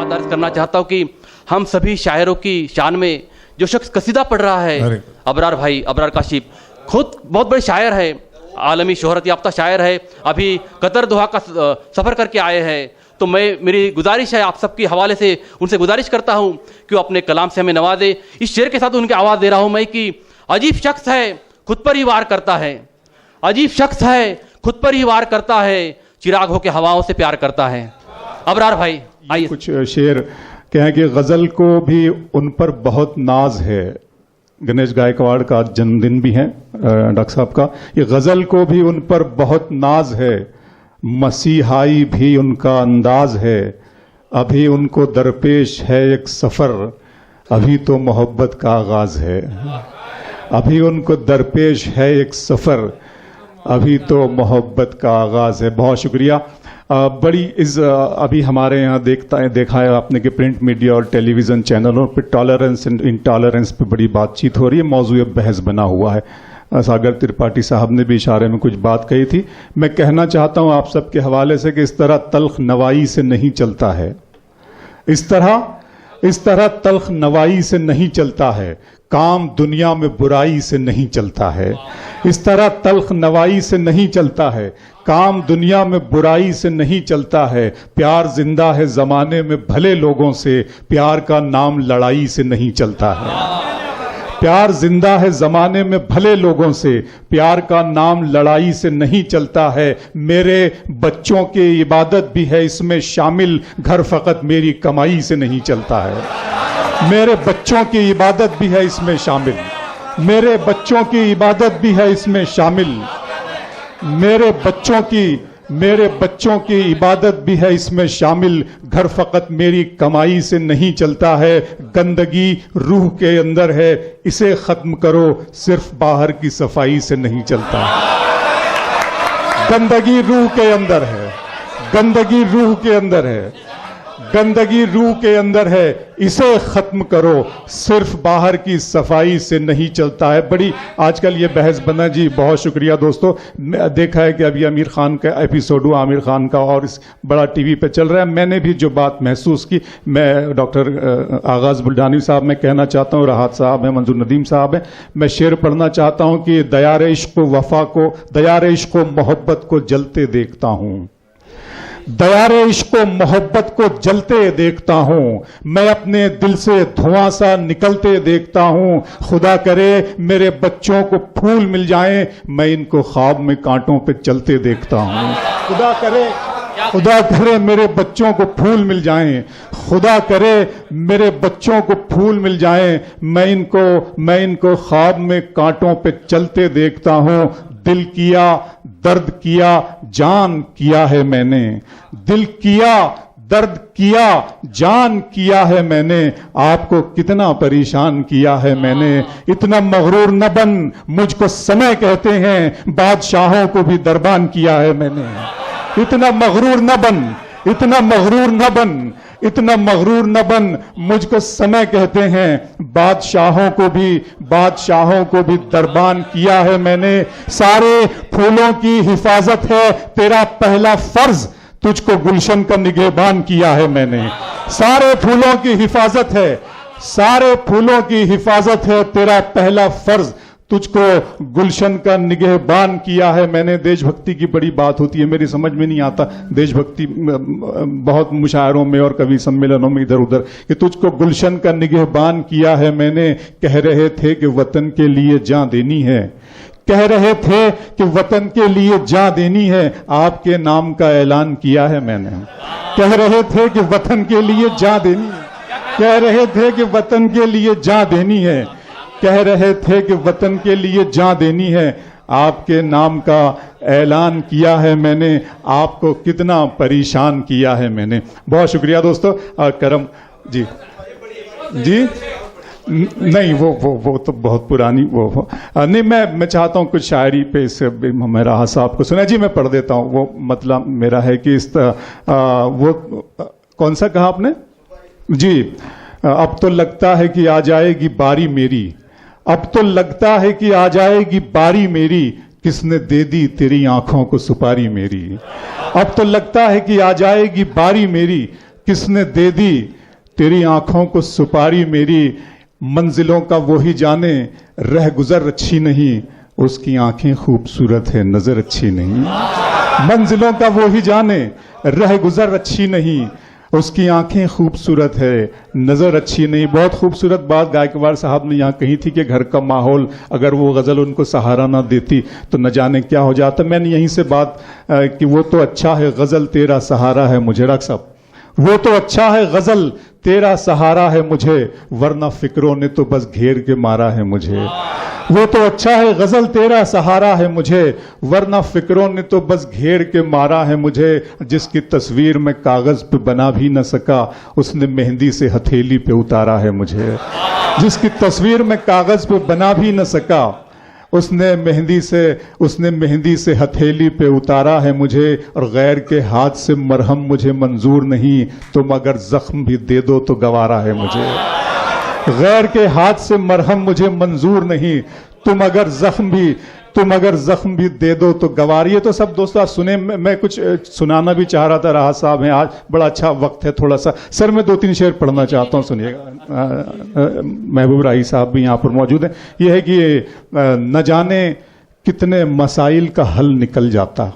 बात अर्ज करना चाहता हूँ कि हम सभी शायरों की शान में जो शख्स कसीदा पढ़ रहा है, अबरार भाई, अबरार काशिफ, खुद बहुत बड़े शायर है, आलमी शोहरत याफ्ता शायर है, अभी कतर दोहा का सफ़र करके आए हैं। तो मेरी गुजारिश है आप सबके हवाले से, उनसे गुजारिश करता हूँ कि वो अपने कलाम से हमें नवाजे। इस शेर के साथ उनकी आवाज़ दे रहा हूँ मैं कि अजीब शख्स है खुद पर ही वार करता है, अजीब शख्स है खुद पर ही वार करता है, चिराग होके हवाओं से प्यार करता है। अबरार भाई आइए। कुछ शेर क्या है कि गजल को भी उन पर बहुत नाज है। गणेश गायकवाड़ का जन्मदिन भी है डॉक्टर साहब का। ये गजल को भी उन पर बहुत नाज है, मसीहाई भी उनका अंदाज है, अभी उनको दरपेश है एक सफर, अभी तो मोहब्बत का आगाज है। अभी उनको दरपेश है एक सफर, अभी तो मोहब्बत का आगाज है। बहुत शुक्रिया। अभी हमारे यहाँ देखा है आपने कि प्रिंट मीडिया और टेलीविज़न चैनलों पर टॉलरेंस एंड इंटॉलरेंस पे बड़ी बातचीत हो रही है, मौजूद बहस बना हुआ है। सागर त्रिपाठी साहब ने भी इशारे में कुछ बात कही थी। मैं कहना चाहता हूँ आप सबके हवाले से कि इस तरह तल्ख नवाई से नहीं चलता है, इस तरह तल्ख नवाई से नहीं चलता है, काम दुनिया में बुराई से नहीं चलता है। इस तरह तल्ख नवाई से नहीं चलता है, काम दुनिया में बुराई से नहीं चलता है। प्यार जिंदा है जमाने में भले लोगों से, प्यार का नाम लड़ाई से नहीं चलता है। प्यार जिंदा है जमाने में भले लोगों से, प्यार का नाम लड़ाई से नहीं चलता है। मेरे बच्चों की इबादत भी है इसमें शामिल, घर फकत मेरी कमाई से नहीं चलता है। मेरे बच्चों की इबादत भी है इसमें शामिल, मेरे बच्चों की इबादत भी है इसमें शामिल, मेरे बच्चों की इबादत भी है इसमें शामिल, घर फकत मेरी कमाई से नहीं चलता है। गंदगी रूह के अंदर है, इसे खत्म करो, सिर्फ बाहर की सफाई से नहीं चलता। गंदगी रूह के अंदर है, गंदगी रूह के अंदर है, गंदगी रूह के अंदर है, इसे खत्म करो, सिर्फ बाहर की सफाई से नहीं चलता है। बड़ी आजकल ये बहस बना जी। बहुत शुक्रिया दोस्तों। देखा है कि अभी आमिर खान का एपिसोड हुआ, आमिर खान का, और इस बड़ा टीवी पे चल रहा है। मैंने भी जो बात महसूस की, मैं डॉक्टर आगाज बुल्ढानी साहब मैं कहना चाहता हूँ, राहत साहब हैं, मंजूर नदीम साहब हैं, मैं शेर पढ़ना चाहता हूँ कि दयार इश्क वफा को, दयार इश्क मोहब्बत को जलते देखता हूँ, दयार इश्क मोहब्बत को जलते देखता हूँ, मैं अपने दिल से धुआं सा निकलते देखता हूँ। खुदा करे मेरे बच्चों को फूल मिल जाएं, मैं इनको ख्वाब में कांटों पे चलते देखता हूँ। खुदा करे मेरे बच्चों को फूल मिल जाएं, खुदा करे मेरे बच्चों को फूल मिल जाएं, मैं इनको ख्वाब में कांटों पे चलते देखता हूँ। दिल किया, दर्द किया, जान किया है मैंने, दिल किया, दर्द किया, जान किया है मैंने, आपको कितना परेशान किया है मैंने। इतना मगरूर न बन, मुझको समय कहते हैं, बादशाहों को भी दरबान किया है मैंने। इतना मगरूर न बन, इतना मगरूर न बन, इतना मगरूर न बन, मुझको समय कहते हैं, बादशाहों को भी दरबान किया है मैंने। सारे फूलों की हिफाजत है तेरा पहला फर्ज, तुझको गुलशन का निगहबान किया है मैंने। सारे फूलों की हिफाजत है, सारे फूलों की हिफाजत है तेरा पहला फर्ज, तुझको गुलशन का निगहबान किया है मैंने। देशभक्ति की बड़ी बात होती है, मेरी समझ में नहीं आता देशभक्ति बहुत मुशायरों में और कवि सम्मेलनों में इधर उधर, कि तुझको गुलशन का निगहबान किया है मैंने। कह रहे थे कि वतन के लिए जान देनी है, कह रहे थे कि वतन के लिए जान देनी है, आपके नाम का ऐलान किया है मैंने। कह रहे थे कि वतन के लिए जान देनी है, कह रहे थे कि वतन के लिए जान देनी है, कह रहे थे कि वतन के लिए जान देनी है, आपके नाम का ऐलान किया है मैंने, आपको कितना परेशान किया है मैंने। बहुत शुक्रिया दोस्तों। करम जी नहीं, वो तो बहुत पुरानी वो नहीं, मैं चाहता हूँ कुछ शायरी पे इससे मैं राहत साहब को सुना जी, मैं पढ़ देता हूँ। वो मतलब मेरा है कि इस वो कौन सा कहा आपने जी, अब तो लगता है कि आ जाएगी बारी मेरी, अब तो लगता है कि आ जाएगी बारी मेरी, किसने दे दी तेरी आंखों को सुपारी मेरी। अब तो लगता है कि आ जाएगी बारी मेरी, किसने दे दी تیری آنکھوں کو سپاری میری منزلوں کا وہی جانے، رہ گزر اچھی نہیں اس کی آنکھیں خوبصورت ہے نظر اچھی نہیں، منزلوں کا وہی جانے رہ گزر اچھی نہیں اس کی آنکھیں خوبصورت ہے نظر اچھی نہیں۔ بہت خوبصورت بات گائیکواڑ صاحب نے یہاں کہی تھی کہ گھر کا ماحول اگر وہ غزل ان کو سہارا نہ دیتی تو نہ جانے کیا ہو جاتا۔ میں نے یہیں سے بات کہ وہ تو اچھا ہے غزل تیرا سہارا ہے مجھے، ڈاکٹر صاحب وہ تو اچھا ہے غزل تیرا سہارا ہے مجھے، ورنہ فکروں نے تو بس گھیر کے مارا ہے مجھے۔ وہ تو اچھا ہے غزل تیرا سہارا ہے مجھے، ورنہ فکروں نے تو بس گھیر کے مارا ہے مجھے۔ جس کی تصویر میں کاغذ پہ بنا بھی نہ سکا اس نے مہندی سے ہتھیلی پہ اتارا ہے مجھے۔ جس کی تصویر میں کاغذ پہ بنا بھی نہ سکا اس نے مہندی سے ہتھیلی پہ اتارا ہے مجھے۔ اور غیر کے ہاتھ سے مرہم مجھے منظور نہیں، تم اگر زخم بھی دے دو تو گوارا ہے مجھے۔ غیر کے ہاتھ سے مرہم مجھے منظور نہیں، تم اگر زخم بھی دے دو تو گوار۔ یہ تو سب دوستو سنیں، میں کچھ سنانا بھی چاہ رہا تھا، راحت صاحب ہیں آج، بڑا اچھا وقت ہے تھوڑا سا سر میں 2-3 شعر پڑھنا چاہتا ہوں، سنیے گا۔ محبوب راہی صاحب بھی یہاں پر موجود ہیں۔ یہ ہے کہ نہ جانے کتنے مسائل کا حل نکل جاتا،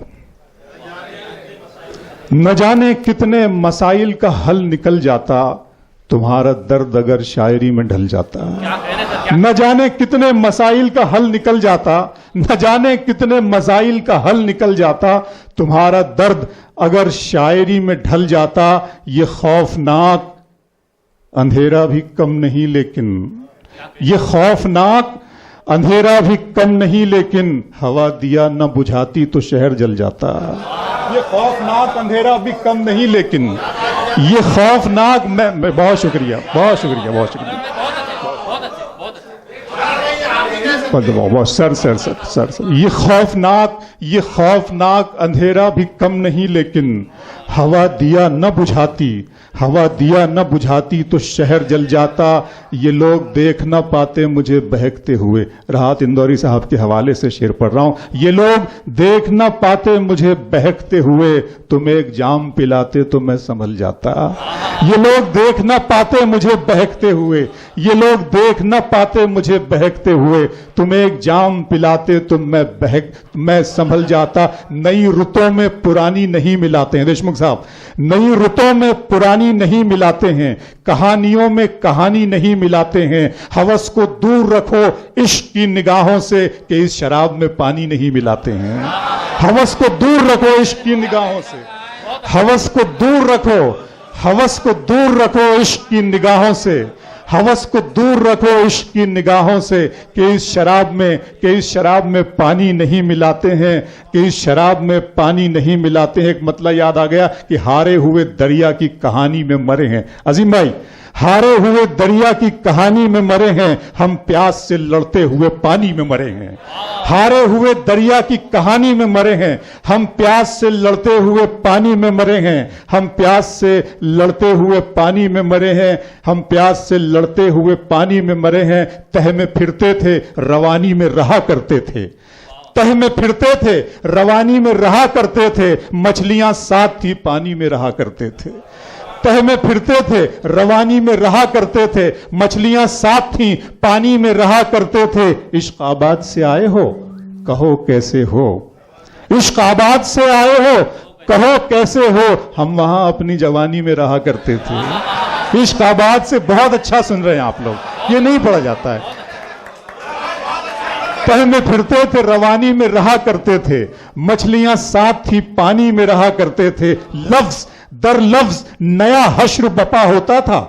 نہ جانے کتنے مسائل کا حل نکل جاتا، تمہارا درد اگر شاعری میں ڈھل جاتا۔ نہ جانے کتنے مسائل کا حل نکل جاتا، نہ جانے کتنے مسائل کا حل نکل جاتا، تمہارا درد اگر شاعری میں ڈھل جاتا۔ یہ خوفناک اندھیرا بھی کم نہیں لیکن، یہ خوفناک اندھیرا بھی کم نہیں لیکن، ہوا دیا نہ بجھاتی تو شہر جل جاتا۔ یہ خوفناک اندھیرا بھی کم نہیں لیکن، یہ خوفناک میں بہت شکریہ بہت شکریہ بہت شکریہ سر یہ خوفناک اندھیرا بھی کم نہیں لیکن، ہوا دیا نہ بجھاتی تو شہر جل جاتا۔ یہ لوگ دیکھ نہ پاتے مجھے بہکتے ہوئے، راحت اندوری صاحب کے حوالے سے شعر پڑھ رہا ہوں۔ یہ لوگ دیکھ نہ پاتے مجھے بہکتے ہوئے، تم ایک جام پلاتے تو میں سنبھل جاتا۔ یہ لوگ دیکھ نہ پاتے مجھے بہکتے ہوئے، یہ لوگ دیکھ نہ پاتے مجھے بہکتے ہوئے، تم ایک جام پلاتے تو میں سنبھل جاتا۔ نئی رتوں میں پرانی نہیں ملاتے ہیں دیشمکھ صاحب، نئی رتوں میں پرانی نہیں ملاتے ہیں، کہانیوں میں کہانی نہیں ملاتے ہیں۔ ہوس کو دور رکھو عشق کی نگاہوں سے کہ اس شراب میں پانی نہیں ملاتے ہیں۔ ہوس کو دور رکھو عشق کی نگاہوں سے، ہوس کو دور رکھو عشق کی نگاہوں سے، ہوس کو دور رکھو عشق کی نگاہوں سے کہ اس شراب میں پانی نہیں ملاتے ہیں، کہ اس شراب میں پانی نہیں ملاتے ہیں۔ ایک مطلب یاد آ گیا کہ ہارے ہوئے دریا کی کہانی میں مرے ہیں۔ عظیم بھائی، ہارے ہوئے دریا کی کہانی میں مرے ہیں، ہم پیاس سے لڑتے ہوئے پانی میں مرے ہیں۔ ہارے ہوئے دریا کی کہانی میں مرے ہیں، ہم پیاس سے لڑتے ہوئے پانی میں مرے ہیں، ہم پیاس سے لڑتے ہوئے پانی میں مرے ہیں، ہم پیاس سے لڑتے ہوئے پانی میں مرے ہیں۔ تہ میں پھرتے تھے روانی میں رہا کرتے تھے، تہ میں پھرتے تھے روانی میں رہا کرتے تھے، مچھلیاں ساتھ تھی پانی میں رہا کرتے تھے۔ تہ میں پھرتے تھے روانی میں رہا کرتے تھے، مچھلیاں ساتھ تھیں پانی میں رہا کرتے تھے۔ عشق آباد سے آئے ہو کہو کیسے ہو، عشق آباد سے آئے ہو کہو کیسے ہو، ہم وہاں اپنی جوانی میں رہا کرتے تھے۔ عشق آباد سے بہت اچھا سن رہے ہیں آپ لوگ، یہ نہیں پڑھا جاتا ہے۔ تہ میں پھرتے تھے روانی میں رہا کرتے تھے، مچھلیاں ساتھ تھی پانی میں رہا کرتے تھے، لفظ در لفظ نیا حشر بپا ہوتا تھا۔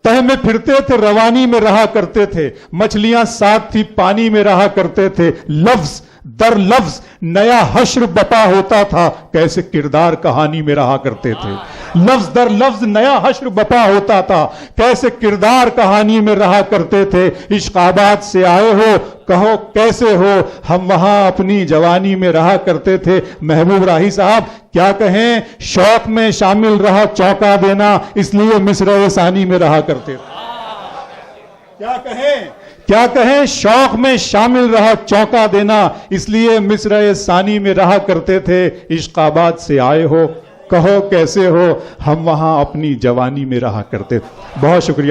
تہ میں پھرتے تھے روانی میں رہا کرتے تھے، مچھلیاں ساتھ تھی پانی میں رہا کرتے تھے، لفظ در لفظ نیا حشر بپا ہوتا تھا، کیسے کردار کہانی میں رہا کرتے تھے۔ لفظ در لفظ نیا حشر بپا ہوتا تھا، کیسے کردار کہانی میں رہا کرتے تھے۔ عشق آباد سے آئے ہو کہو کیسے ہو، ہم وہاں اپنی جوانی میں رہا کرتے تھے۔ محبوب راہی صاحب کیا کہیں، شوق میں شامل رہا چونکا دینا، اس لیے مصرع ثانی میں رہا کرتے تھے۔ کیا کہیں شوق میں شامل رہا چونکا دینا، اس لیے مصرع ثانی میں رہا کرتے تھے۔ عشق آباد سے آئے ہو کہو کیسے ہو، ہم وہاں اپنی جوانی میں رہا کرتے. بہت شکریہ.